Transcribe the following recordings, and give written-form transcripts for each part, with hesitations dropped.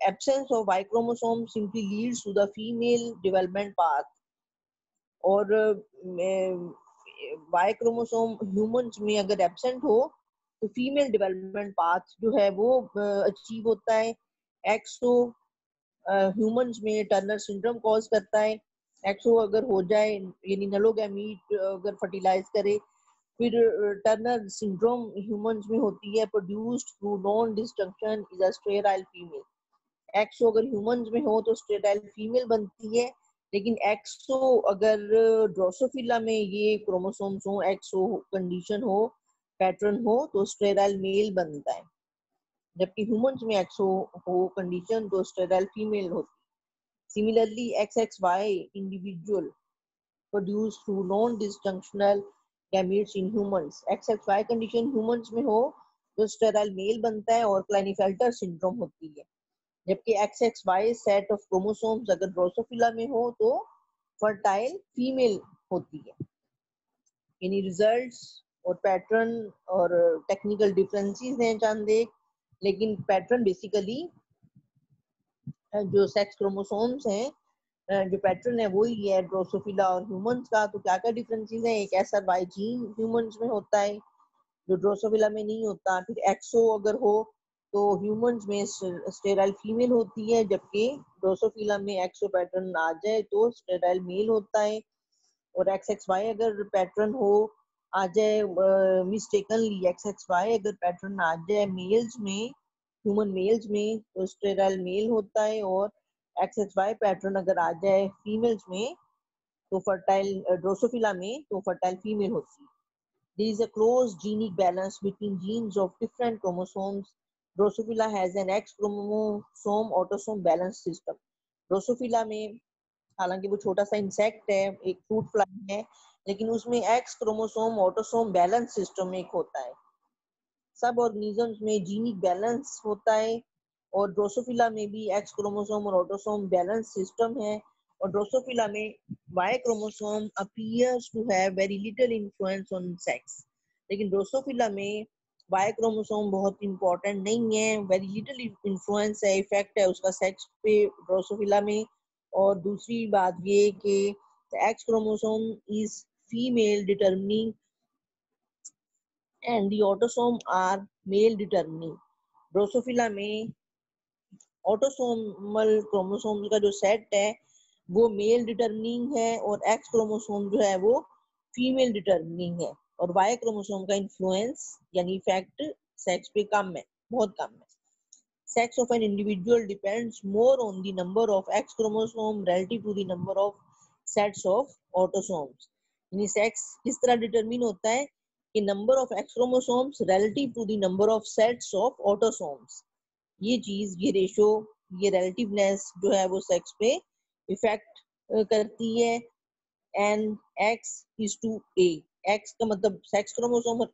absence of Y chromosome simply leads to the female development path. और Y chromosome humans में अगर absent हो तो फीमेल डेवलपमेंट पाथ जो है वो अचीव होता है। एक्सो ह्यूमंस में टर्नर सिंड्रोम कॉज करता है। एक्सो अगर हो जाए यानी नलोगैमीट अगर फर्टिलाइज करे, फिर टर्नर सिंड्रोम ह्यूमंस में होती है, produced through non disjunction is a sterile female. एक्सो अगर ह्यूमंस में हो तो स्टेराइल फीमेल बनती है, लेकिन एक्सो अगर ड्रोसोफिला में ये क्रोमोसोम्स हो, एक्सो कंडीशन हो, पैटर्न हो, तो स्टेराइल मेल बनता है। जबकि ह्यूमंस में एक्सो हो कंडीशन तो स्टेराइल फीमेल होती है। Similarly XXY individual produce through non disjunctional gametes in humans. XXY condition humans में हो तो स्टेराइल मेल बनता है और क्लाइनेफेल्टर सिंड्रोम होती है। जबकि XXY सेट ऑफ क्रोमोसोम्स अगर ड्रोसोफिला में हो तो फर्टाइल फीमेल होती है। यानी रिजल्ट्स और पैटर्न और टेक्निकल डिफरेंसेस हैं चंद एक, लेकिन पैटर्न बेसिकली जो सेक्स क्रोमोसोम्स हैं जो पैटर्न है वही है ड्रोसोफिला और ह्यूमंस का। तो क्या क्या डिफरेंसेस हैं? एक SRY जीन ह्यूमंस में होता है जो ड्रोसोफिला में नहीं होता। फिर एक्सो अगर हो तो ह्यूमंस में स्टेराइल फीमेल होती है, जबकि ड्रोसोफिला में एक्सो पैटर्न आ जाए तो स्टेराइल मेल होता है। और XXY अगर पैटर्न हो आ जाए मिस्टेकनली, XXY अगर पैटर्न आ जाए मेल्स में, ह्यूमन मेल्स में, तो स्टेराइल मेल होता है। और XXY पैटर्न अगर आ जाए फीमेल्स में तो फर्टाइल ड्रोसोफिला में तो फर्टाइल फीमेल होती है। There is a close genic balance between genes of different chromosomes. Drosophila has an X chromosome autosome balance system. Drosophila में हालांकि वो छोटा सा इंसेक्ट है, एक फ्रूट फ्लाई है, लेकिन उसमें x chromosome autosome balance system एक होता है। सब ऑर्गेनिजम्स में जीनिक बैलेंस होता है और ड्रोसोफिला में भी एक्स क्रोमोसोम और ऑटोसोम बैलेंस सिस्टम है। और ड्रोसोफिला में Y chromosome appears to have very little influence on sex, लेकिन ड्रोसोफिला में वाई क्रोमोसोम बहुत इंपॉर्टेंट नहीं है, वेरी लिटिल इन्फ्लुएंस है, इफेक्ट है उसका सेक्स पे ड्रोसोफिला में। और दूसरी बात ये कि x chromosome is female determining and the autosome are male determining. Drosophila में ऑटोसोमल क्रोमोसोम का जो सेट है वो मेल डिटरमिनिंग है और एक्स क्रोमोसोम जो है वो फीमेल डिटरमिनिंग है। और वाई क्रोमोसोम का इन्फ्लुएंस यानी इफेक्ट सेक्स पे कम है, बहुत कम है। Sex of an individual depends more on the number of X chromosome relative to the number of sets of autosomes. यानी सेक्स किस तरह डिटरमिन होता है कि number of x chromosomes relative to the number of sets of autosomes। ये चीज, ये ratio, ये रिलेटिवनेस जो है वो सेक्स पे इफेक्ट करती है। And X is to A, X का मतलब सेक्स क्रोमोसोम और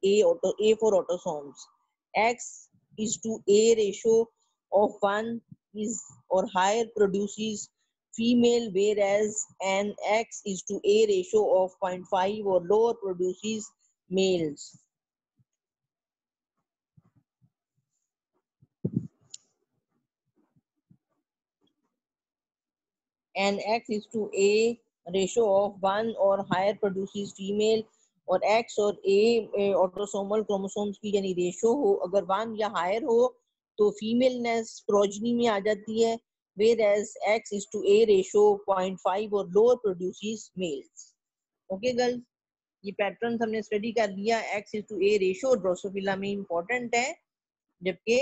A for autosomes. X is to A ratio of 1 is or higher produces female, whereas an X is to A ratio of 0.5 or lower produces males. An X is to A ratio of 1 or higher produces female, और X और A autosomal chromosomes की यानी ratio हो अगर 1 या higher हो तो femaleness progeny में आ जाती है, whereas X is to A ratio 0.5 और lower produces males. Okay girls, ये पैटर्न हमने स्टडी कर लिया। X is to A ratio Drosophila में इंपॉर्टेंट है, जबकि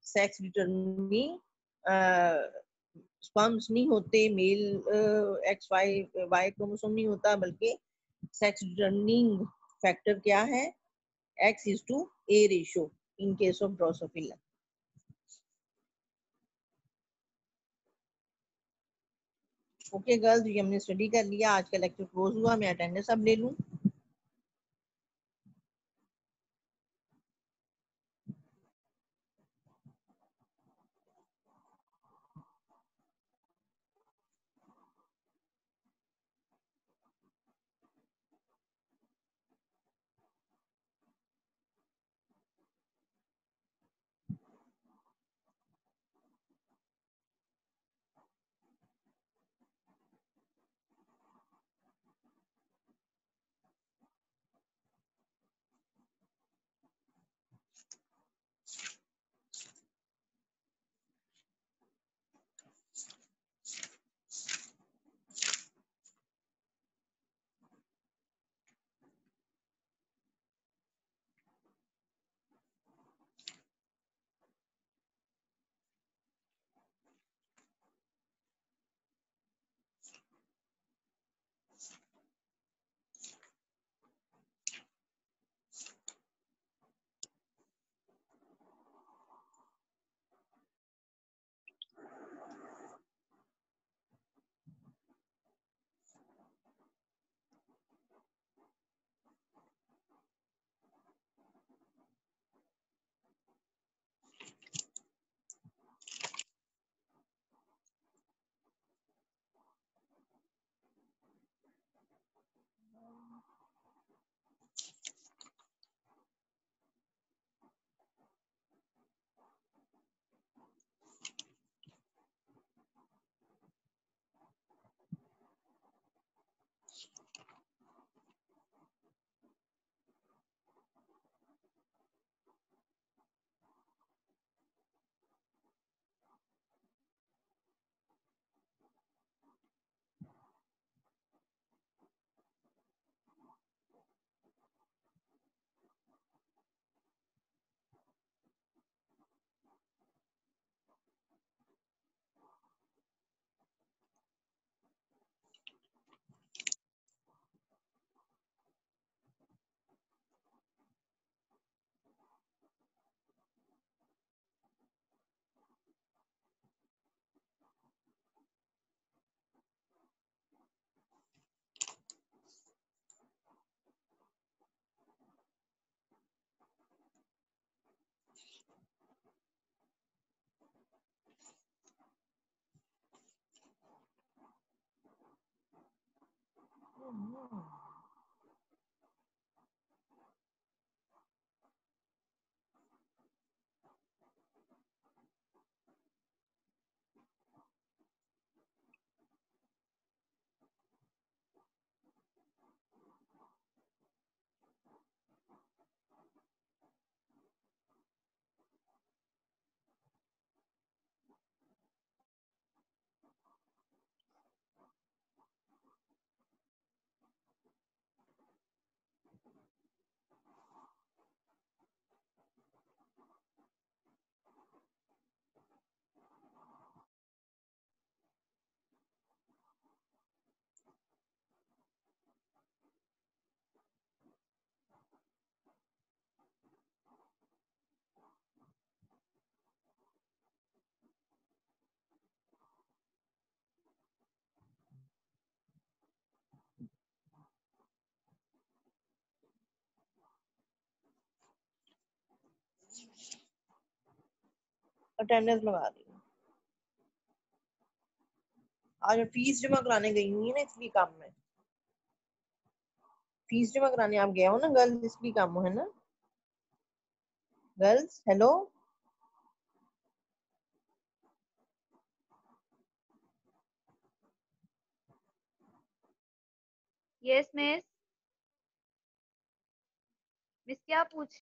सेक्स डिटरमिनिंग स्पर्म्स नहीं होते, मेल एक्स वाई क्रोमोसोम नहीं होता, बल्कि सेक्स डिटरमिनिंग फैक्टर क्या है? X is to A ratio in case of Drosophila. Okay girls, ये हमने स्टडी कर लिया। आज का लेक्चर क्लोज हुआ। मैं अटेंडेंस अब ले लूं। अटेंडेंस लगा दी। आज मैं फीस जमा कराने गई हुई है ना, इसलिए काम में। फीस जमा कराने आप गया हो ना गर्ल्स, इसलिए काम है ना। Girls hello. Yes miss. Miss क्या पूछ